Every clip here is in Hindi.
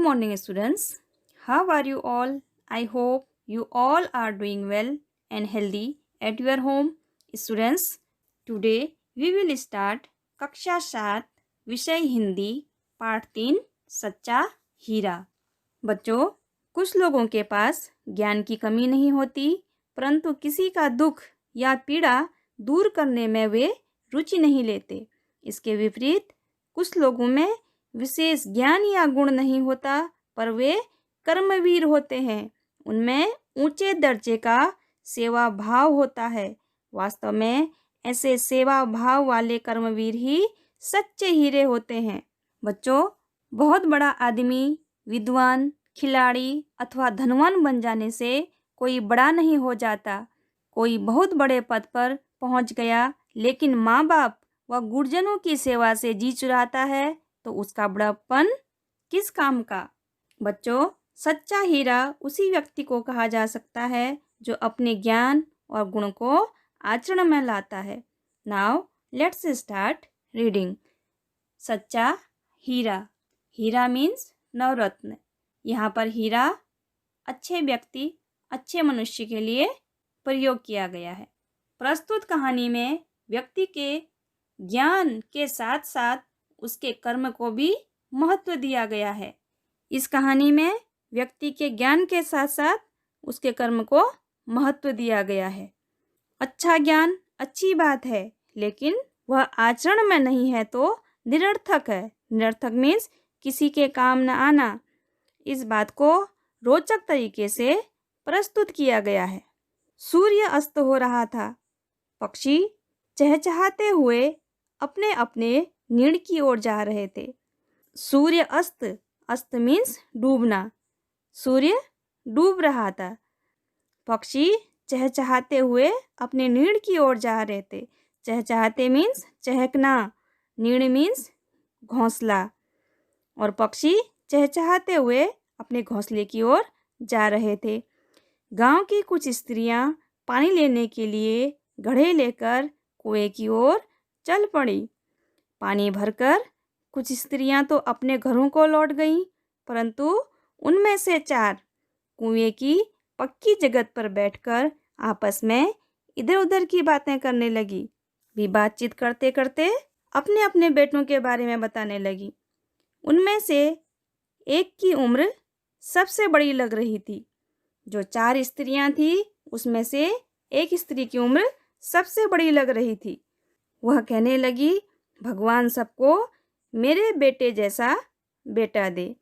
morning, students. How are you all? I hope you all are doing well and healthy at your home. Students, today we will start कक्षा 7 विषय हिंदी पाठ 3 सच्चा हीरा। बच्चों, कुछ लोगों के पास ज्ञान की कमी नहीं होती, परंतु किसी का दुख या पीड़ा दूर करने में वे रुचि नहीं लेते। इसके विपरीत कुछ लोगों में विशेष ज्ञान या गुण नहीं होता, पर वे कर्मवीर होते हैं। उनमें ऊंचे दर्जे का सेवा भाव होता है। वास्तव में ऐसे सेवा भाव वाले कर्मवीर ही सच्चे हीरे होते हैं। बच्चों, बहुत बड़ा आदमी, विद्वान, खिलाड़ी अथवा धनवान बन जाने से कोई बड़ा नहीं हो जाता। कोई बहुत बड़े पद पर पहुंच गया, लेकिन माँ बाप व गुरुजनों की सेवा से जी चुराता है, तो उसका बड़प्पन किस काम का। बच्चों, सच्चा हीरा उसी व्यक्ति को कहा जा सकता है जो अपने ज्ञान और गुण को आचरण में लाता है। Now let's start reading. सच्चा हीरा। हीरा मीन्स नवरत्न। यहाँ पर हीरा अच्छे व्यक्ति, अच्छे मनुष्य के लिए प्रयोग किया गया है। प्रस्तुत कहानी में व्यक्ति के ज्ञान के साथ साथ उसके कर्म को भी महत्व दिया गया है। इस कहानी में व्यक्ति के ज्ञान के साथ साथ उसके कर्म को महत्व दिया गया है। अच्छा ज्ञान अच्छी बात है, लेकिन वह आचरण में नहीं है तो निरर्थक है। निरर्थक मीन्स किसी के काम न आना। इस बात को रोचक तरीके से प्रस्तुत किया गया है। सूर्य अस्त हो रहा था। पक्षी चहचहाते हुए अपने अपने नीड़ की ओर जा रहे थे। सूर्य अस्त, अस्त मीन्स डूबना। सूर्य डूब रहा था। पक्षी चहचहाते हुए अपने नीड़ की ओर जा रहे थे। चहचहाते मीन्स चहकना, नीड़ मीन्स घोंसला। और पक्षी चहचहाते हुए अपने घोंसले की ओर जा रहे थे। गांव की कुछ स्त्रियां पानी लेने के लिए घड़े लेकर कुएं की ओर चल पड़ी। पानी भरकर कुछ स्त्रियां तो अपने घरों को लौट गईं, परंतु उनमें से 4 कुएं की पक्की जगह पर बैठकर आपस में इधर उधर की बातें करने लगी। वे बातचीत करते करते अपने अपने बेटों के बारे में बताने लगी। उनमें से एक की उम्र सबसे बड़ी लग रही थी। जो 4 स्त्रियां थी, उसमें से एक स्त्री की उम्र सबसे बड़ी लग रही थी। वह कहने लगी, भगवान सबको मेरे बेटे जैसा बेटा दे।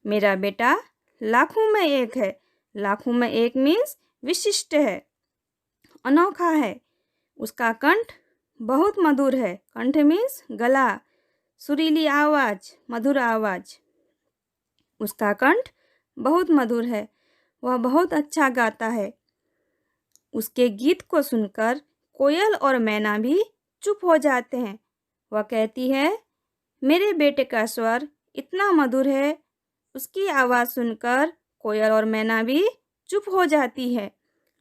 मेरा बेटा लाखों में एक है। लाखों में एक मीन्स विशिष्ट है, अनोखा है। उसका कंठ बहुत मधुर है। कंठ मीन्स गला, सुरीली आवाज, मधुर आवाज। उसका कंठ बहुत मधुर है। वह बहुत अच्छा गाता है। उसके गीत को सुनकर कोयल और मैना भी चुप हो जाते हैं। वह कहती है, मेरे बेटे का स्वर इतना मधुर है। उसकी आवाज़ सुनकर कोयल और मैना भी चुप हो जाती है।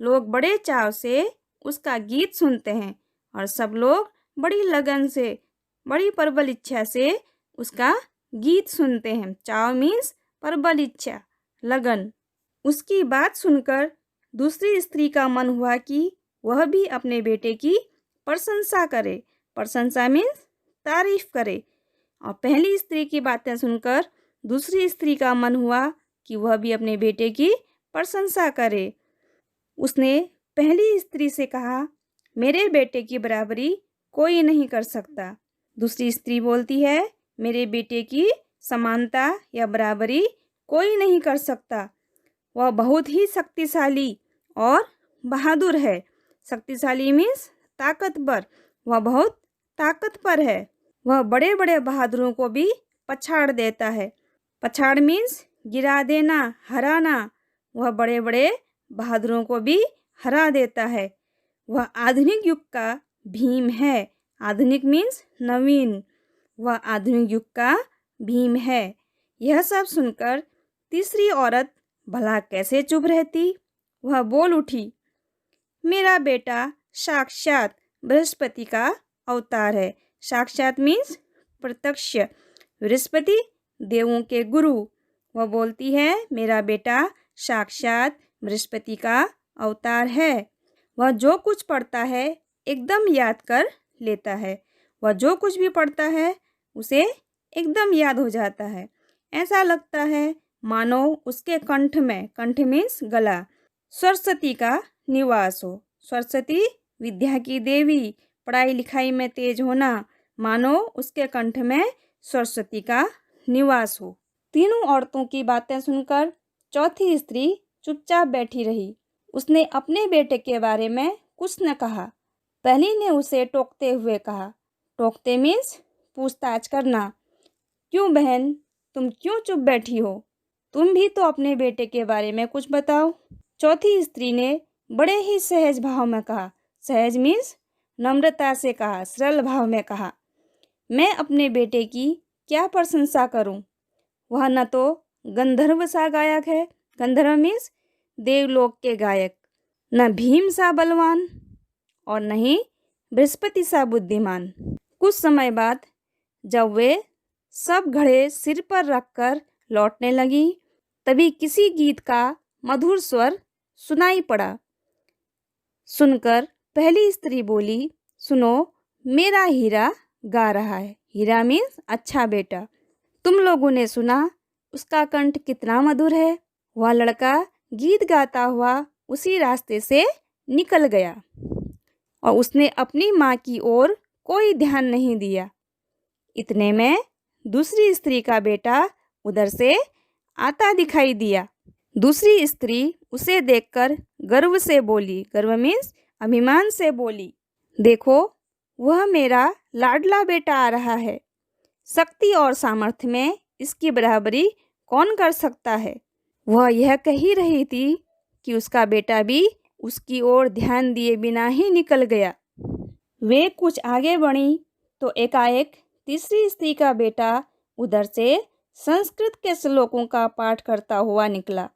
लोग बड़े चाव से उसका गीत सुनते हैं और सब लोग बड़ी लगन से, बड़ी प्रबल इच्छा से उसका गीत सुनते हैं। चाव मीन्स प्रबल इच्छा, लगन। उसकी बात सुनकर दूसरी स्त्री का मन हुआ कि वह भी अपने बेटे की प्रशंसा करे। प्रशंसा मीन्स तारीफ करे। और पहली स्त्री की बातें सुनकर दूसरी स्त्री का मन हुआ कि वह भी अपने बेटे की प्रशंसा करे। उसने पहली स्त्री से कहा, मेरे बेटे की बराबरी कोई नहीं कर सकता। दूसरी स्त्री बोलती है, मेरे बेटे की समानता या बराबरी कोई नहीं कर सकता। वह बहुत ही शक्तिशाली और बहादुर है। शक्तिशाली मीन्स ताकतवर। वह बहुत ताकतवर है। वह बड़े बड़े बहादुरों को भी पछाड़ देता है। पछाड़ मीन्स गिरा देना, हराना। वह बड़े बड़े बहादुरों को भी हरा देता है। वह आधुनिक युग का भीम है। आधुनिक मीन्स नवीन। वह आधुनिक युग का भीम है। यह सब सुनकर तीसरी औरत भला कैसे चुप रहती। वह बोल उठी, मेरा बेटा साक्षात बृहस्पति का अवतार है। साक्षात मीन्स प्रत्यक्ष। बृहस्पति देवों के गुरु। वह बोलती है, मेरा बेटा साक्षात बृहस्पति का अवतार है। वह जो कुछ पढ़ता है एकदम याद कर लेता है। वह जो कुछ भी पढ़ता है उसे एकदम याद हो जाता है। ऐसा लगता है मानो उसके कंठ में, कंठ मीन्स गला, सरस्वती का निवास हो। सरस्वती विद्या की देवी, पढ़ाई लिखाई में तेज होना, मानो उसके कंठ में सरस्वती का निवास हो। तीनों औरतों की बातें सुनकर चौथी स्त्री चुपचाप बैठी रही। उसने अपने बेटे के बारे में कुछ न कहा। पहली ने उसे टोकते हुए कहा, टोकते मीन्स पूछताछ करना, क्यों बहन, तुम क्यों चुप बैठी हो? तुम भी तो अपने बेटे के बारे में कुछ बताओ। चौथी स्त्री ने बड़े ही सहज भाव में कहा, सहज मीन्स नम्रता से कहा, सरल भाव में कहा, मैं अपने बेटे की क्या प्रशंसा करूं? वह न तो गंधर्व सा गायक है, गंधर्व मीन्स देवलोक के गायक, न भीम सा बलवान और न ही बृहस्पति सा बुद्धिमान। कुछ समय बाद जब वे सब घड़े सिर पर रखकर लौटने लगी, तभी किसी गीत का मधुर स्वर सुनाई पड़ा। सुनकर पहली स्त्री बोली, सुनो, मेरा हीरा गा रहा है। हीरा मीन्स अच्छा बेटा। तुम लोगों ने सुना उसका कंठ कितना मधुर है। वह लड़का गीत गाता हुआ उसी रास्ते से निकल गया और उसने अपनी माँ की ओर कोई ध्यान नहीं दिया। इतने में दूसरी स्त्री का बेटा उधर से आता दिखाई दिया। दूसरी स्त्री उसे देखकर गर्व से बोली, गर्व मीन्स अभिमान से बोली, देखो वह मेरा लाडला बेटा आ रहा है। शक्ति और सामर्थ्य में इसकी बराबरी कौन कर सकता है? वह यह कह ही रही थी कि उसका बेटा भी उसकी ओर ध्यान दिए बिना ही निकल गया। वे कुछ आगे बढ़ी तो एकाएक तीसरी स्त्री का बेटा उधर से संस्कृत के श्लोकों का पाठ करता हुआ निकला।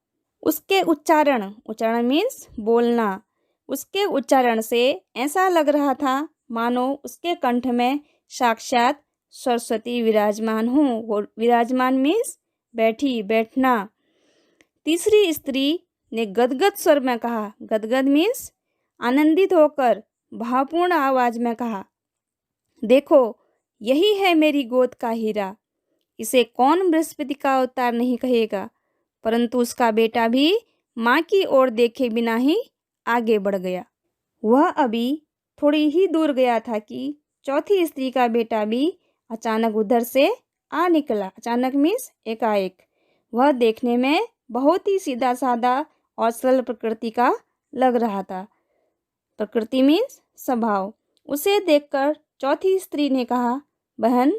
उसके उच्चारण, उच्चारण मीन्स बोलना, उसके उच्चारण से ऐसा लग रहा था मानो उसके कंठ में साक्षात सरस्वती विराजमान हो। वो विराजमान मीन्स बैठी, बैठना। तीसरी स्त्री ने गदगद स्वर में कहा, गदगद मीन्स आनंदित होकर भावपूर्ण आवाज में कहा, देखो यही है मेरी गोद का हीरा। इसे कौन बृहस्पति का अवतार नहीं कहेगा? परंतु उसका बेटा भी माँ की ओर देखे बिना ही आगे बढ़ गया। वह अभी थोड़ी ही दूर गया था कि चौथी स्त्री का बेटा भी अचानक उधर से आ निकला। अचानक मीन्स एकाएक। वह देखने में बहुत ही सीधा साधा और सरल प्रकृति का लग रहा था। प्रकृति मीन्स स्वभाव। उसे देखकर चौथी स्त्री ने कहा, बहन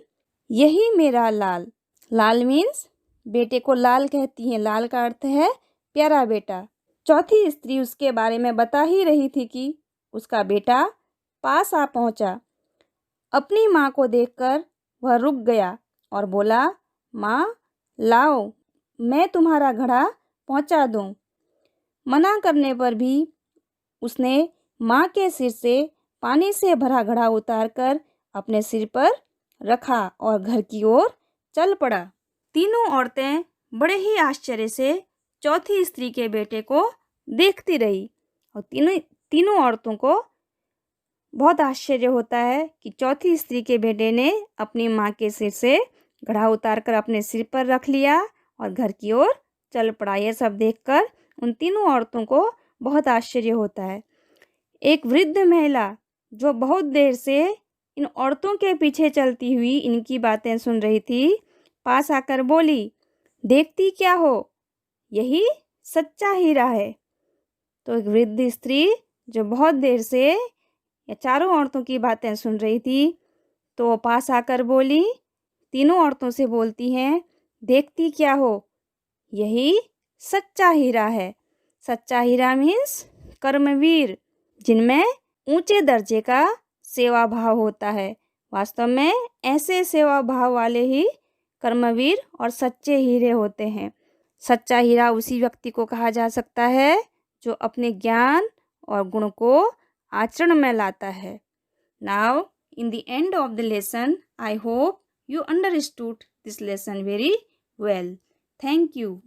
यही मेरा लाल। लाल मीन्स बेटे को लाल कहती हैं। लाल का अर्थ है प्यारा बेटा। चौथी स्त्री उसके बारे में बता ही रही थी कि उसका बेटा पास आ पहुंचा। अपनी माँ को देखकर वह रुक गया और बोला, माँ लाओ, मैं तुम्हारा घड़ा पहुंचा दूं। मना करने पर भी उसने माँ के सिर से पानी से भरा घड़ा उतारकर अपने सिर पर रखा और घर की ओर चल पड़ा। तीनों औरतें बड़े ही आश्चर्य से चौथी स्त्री के बेटे को देखती रही और तीनों औरतों को बहुत आश्चर्य होता है कि चौथी स्त्री के बेटे ने अपनी माँ के सिर से घड़ा उतारकर अपने सिर पर रख लिया और घर की ओर चल पड़ा। यह सब देखकर उन तीनों औरतों को बहुत आश्चर्य होता है। एक वृद्ध महिला जो बहुत देर से इन औरतों के पीछे चलती हुई इनकी बातें सुन रही थी, पास आकर बोली, देखती क्या हो, यही सच्चा हीरा है। तो एक वृद्ध स्त्री जो बहुत देर से या चारों औरतों की बातें सुन रही थी, तो वो पास आकर बोली, तीनों औरतों से बोलती हैं, देखती क्या हो, यही सच्चा हीरा है। सच्चा हीरा मीन्स कर्मवीर, जिनमें ऊंचे दर्जे का सेवा भाव होता है। वास्तव में ऐसे सेवा भाव वाले ही कर्मवीर और सच्चे हीरे होते हैं। सच्चा हीरा उसी व्यक्ति को कहा जा सकता है जो अपने ज्ञान और गुण को आचरण में लाता है। Now in the end of the lesson, I hope you understood this lesson very well. Thank you.